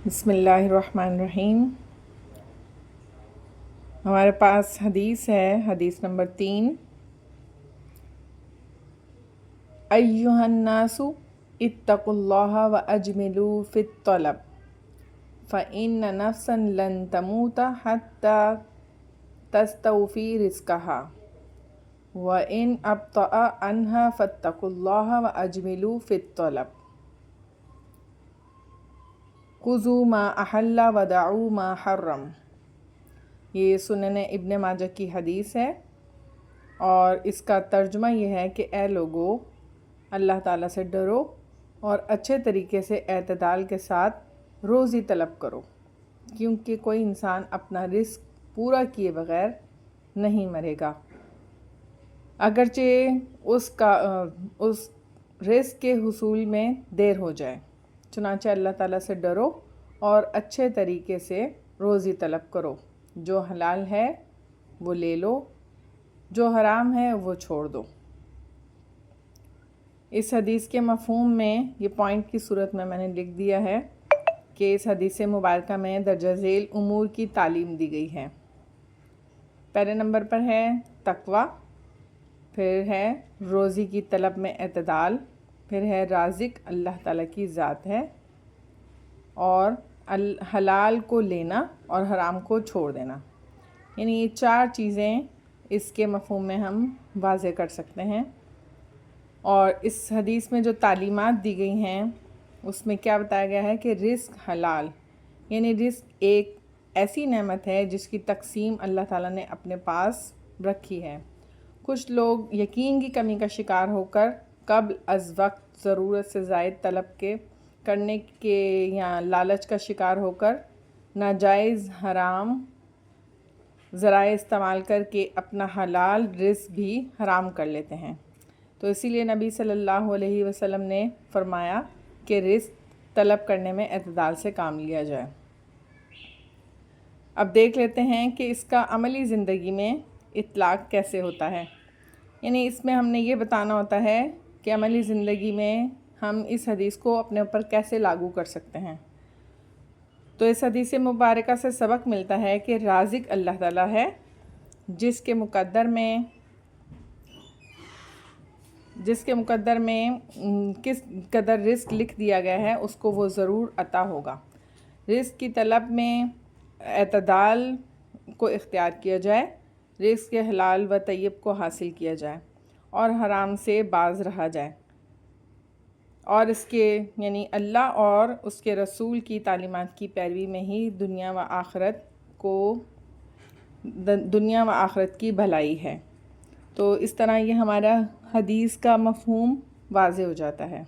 بسم اللہ الرحمن الرحیم۔ ہمارے پاس حدیث ہے، حدیث نمبر 3۔ ایھا الناس اتقوا اللہ واجملوا فی الطلب فإن نفسا لن تموت حتى تستوفی رزقها وإن أبطأ عنها فاتقوا الله واجملوا فی الطلب خذوا ما احل ودعوا ما حرم۔ یہ سنن ابن ماجہ کی حدیث ہے اور اس کا ترجمہ یہ ہے کہ اے لوگو، اللہ تعالیٰ سے ڈرو اور اچھے طریقے سے اعتدال کے ساتھ روزی طلب کرو، کیونکہ کوئی انسان اپنا رزق پورا کیے بغیر نہیں مرے گا، اگرچہ اس رزق کے حصول میں دیر ہو جائے۔ چنانچہ اللہ تعالیٰ سے ڈرو اور اچھے طریقے سے روزی طلب کرو، جو حلال ہے وہ لے لو، جو حرام ہے وہ چھوڑ دو۔ اس حدیث کے مفہوم میں یہ پوائنٹ کی صورت میں نے لکھ دیا ہے کہ اس حدیث مبارکہ میں درجہ ذیل امور کی تعلیم دی گئی ہے۔ پہلے نمبر پر ہے تقوی، پھر ہے روزی کی طلب میں اعتدال، پھر ہے رازق اللہ تعالیٰ کی ذات ہے، اور حلال کو لینا اور حرام کو چھوڑ دینا۔ یعنی یہ 4 چیزیں اس کے مفہوم میں ہم واضح کر سکتے ہیں۔ اور اس حدیث میں جو تعلیمات دی گئی ہیں اس میں کیا بتایا گیا ہے کہ رزق حلال، یعنی رزق ایک ایسی نعمت ہے جس کی تقسیم اللہ تعالیٰ نے اپنے پاس رکھی ہے۔ کچھ لوگ یقین کی کمی کا شکار ہو کر قبل از وقت ضرورت سے زائد طلب کرنے کے یا لالچ کا شکار ہو کر ناجائز حرام ذرائع استعمال کر کے اپنا حلال رزق بھی حرام کر لیتے ہیں۔ تو اسی لیے نبی صلی اللہ علیہ وسلم نے فرمایا کہ رزق طلب کرنے میں اعتدال سے کام لیا جائے۔ اب دیکھ لیتے ہیں کہ اس کا عملی زندگی میں اطلاق کیسے ہوتا ہے۔ یعنی اس میں ہم نے یہ بتانا ہوتا ہے کہ عملی زندگی میں ہم اس حدیث کو اپنے اوپر کیسے لاگو کر سکتے ہیں۔ تو اس حدیث مبارکہ سے سبق ملتا ہے کہ رازق اللہ تعالیٰ ہے، جس کے مقدر میں کس قدر رزق لکھ دیا گیا ہے اس کو وہ ضرور عطا ہوگا۔ رزق کی طلب میں اعتدال کو اختیار کیا جائے، رزق کے حلال و طیب کو حاصل کیا جائے اور حرام سے باز رہا جائے، اور اس کے یعنی اللہ اور اس کے رسول کی تعلیمات کی پیروی میں ہی دنیا و آخرت کی بھلائی ہے۔ تو اس طرح یہ ہمارا حدیث کا مفہوم واضح ہو جاتا ہے۔